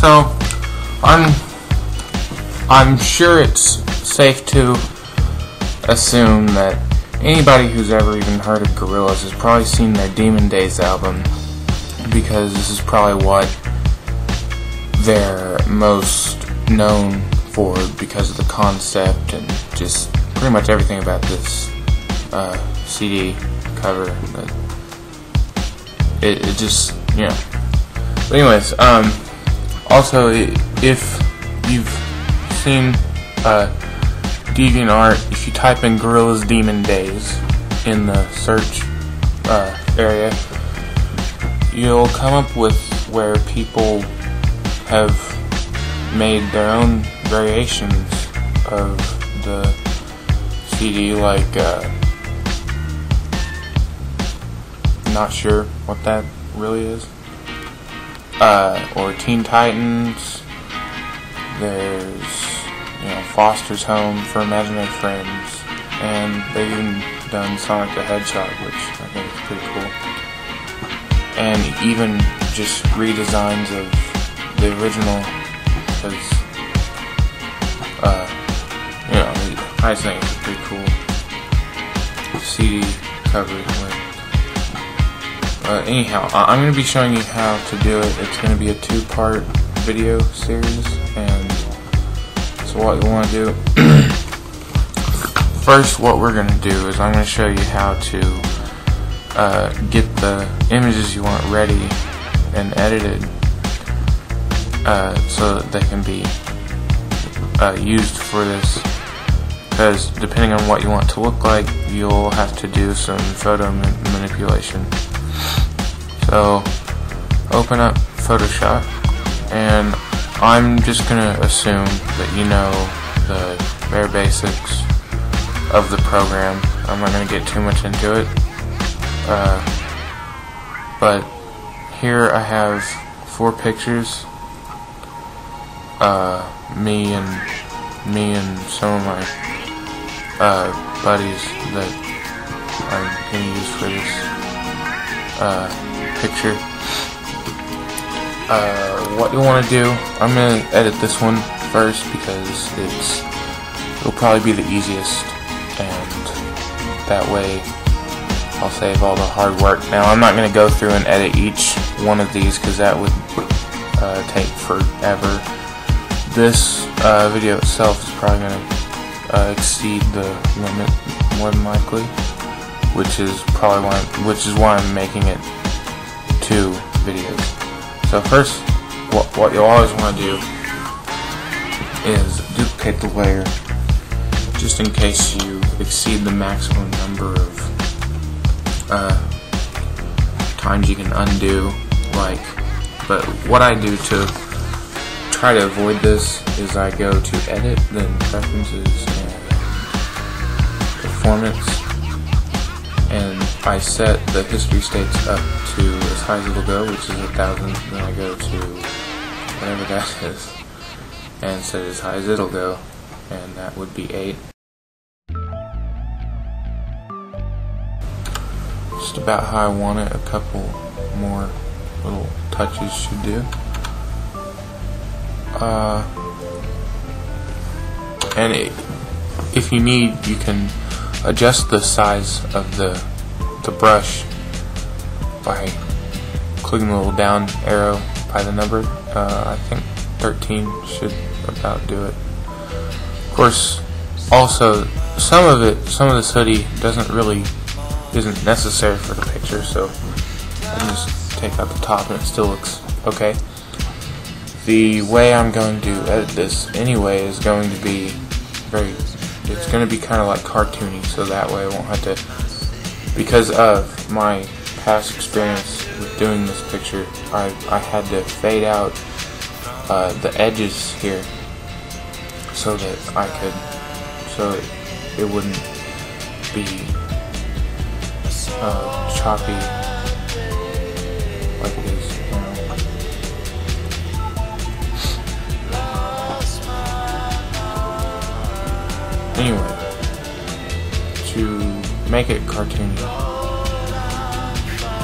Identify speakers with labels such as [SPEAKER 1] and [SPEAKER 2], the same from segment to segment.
[SPEAKER 1] So I'm sure it's safe to assume that anybody who's ever even heard of Gorillaz has probably seen their Demon Days album, because this is probably what they're most known for, because of the concept and just pretty much everything about this CD cover. It just, you know. But anyways, also, if you've seen DeviantArt, if you type in Gorillaz Demon Days in the search area, you'll come up with where people have made their own variations of the CD, like, not sure what that really is. Or Teen Titans. There's, Foster's Home for Imaginary Friends, and they've even done Sonic the Hedgehog, which I think is pretty cool. And even just redesigns of the original, because, I just think it's a pretty cool CD cover. Anyhow, I'm going to be showing you how to do it. It's going to be a 2-part video series, and so what you want to do, first what we're going to do is I'm going to show you how to get the images you want ready and edited so that they can be used for this, because depending on what you want to look like, you'll have to do some photo manipulation. So open up Photoshop, and I'm just gonna assume that you know the bare basics of the program. I'm not gonna get too much into it, but here I have 4 pictures, me and some of my buddies that I'm gonna use for this picture. What you want to do, I'm going to edit this one first because it'll probably be the easiest, and that way I'll save all the hard work. Now, I'm not going to go through and edit each one of these because that would take forever. This video itself is probably going to exceed the limit more than likely, which is why I'm making it 2 videos. So first, what you'll always want to do is duplicate the layer, just in case you exceed the maximum number of times you can undo. But what I do to try to avoid this is I go to Edit, then Preferences and Performance, and I set the history states up to as high as it'll go, which is 1,000. Then I go to whatever that is and set it as high as it'll go, and that would be 8. Just about how I want it. A couple more little touches should do. And if you need, you can adjust the size of the brush by clicking the little down arrow by the number. I think 13 should about do it. Of course, also some of this hoodie isn't necessary for the picture, so I can just take out the top and it still looks okay. The way I'm going to edit this anyway is going to be it's going to be kind of like cartoony, so that way I won't have to, because of my past experience with doing this picture, I had to fade out the edges here so that it wouldn't be choppy like it is now. Anyway, to make it cartoony,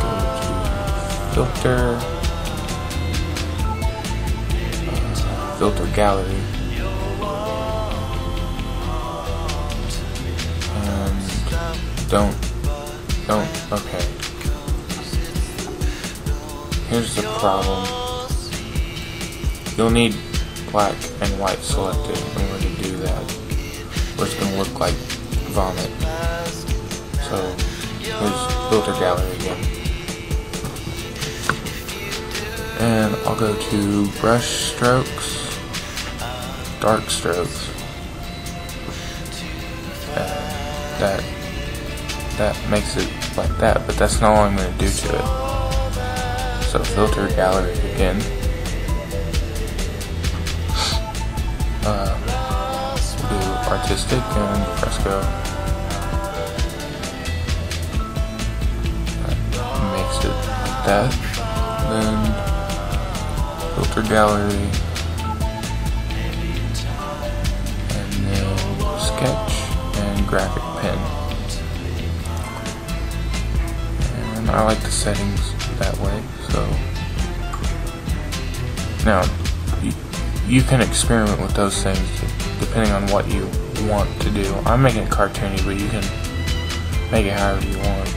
[SPEAKER 1] go to filter, filter gallery, and don't, okay. Here's the problem. You'll need black and white selected in order to do that, or it's going to look like vomit. So, here's filter gallery again. And I'll go to brush strokes, dark strokes. That makes it like that, but that's not all I'm going to do to it. So filter gallery again. Do artistic and fresco. That makes it like that. Then filter gallery, and then sketch and graphic pen. And I like the settings that way. So now you can experiment with those things depending on what you want to do. I'm making it cartoony, but you can make it however you want.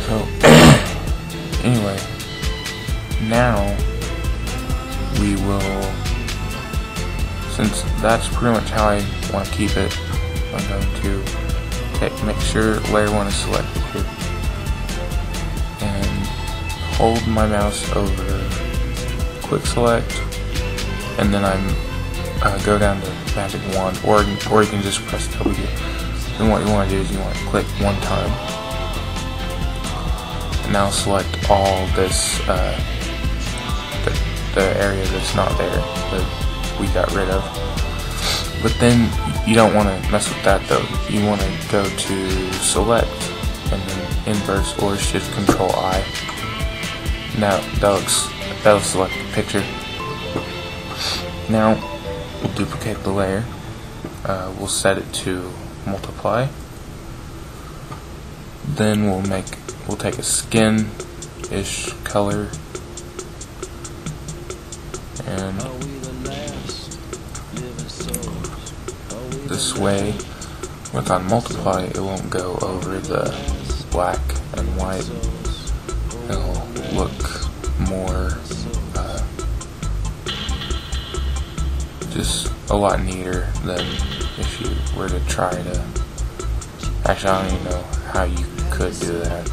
[SPEAKER 1] So anyway, now we will, since that's pretty much how I want to keep it, I'm going to make sure layer 1 is selected here, and hold my mouse over quick select, and then go down to magic wand, or you can just press W. And what you want to do is you want to click one time, and now select all this, the area that's not there that we got rid of. But then you don't want to mess with that though. You want to go to select and then inverse or shift control I. Now that'll select the picture. Now we'll duplicate the layer. We'll set it to multiply. Then we'll take a skin-ish color and this way, with on multiply, it won't go over the black and white. It'll look more just a lot neater than if you were to try to. Actually, I don't even know how you could do that.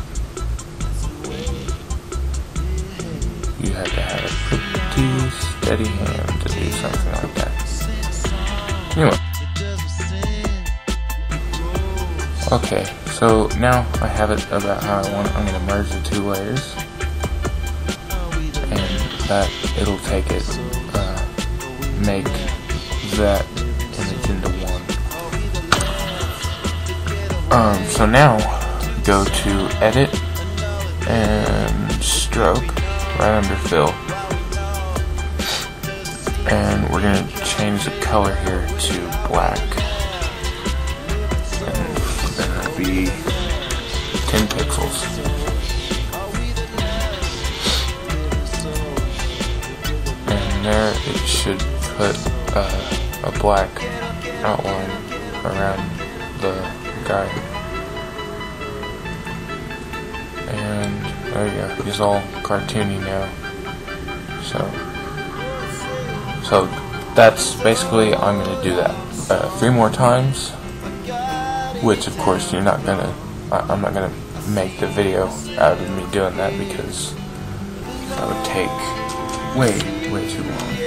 [SPEAKER 1] You had to have a pretty steady hand to do something like that. Anyway. Okay, so now I have it about how I want it. I'm going to merge the two layers, and that it'll take it, make that image into one. So now go to edit and stroke right under fill, and we're going to change the color here to black. Be 10 pixels. And there it should put a black outline around the guy. And there you go. He's all cartoony now. So that's basically, I'm going to do that 3 more times. Which, of course, I'm not gonna make the video out of me doing that because that would take way too long.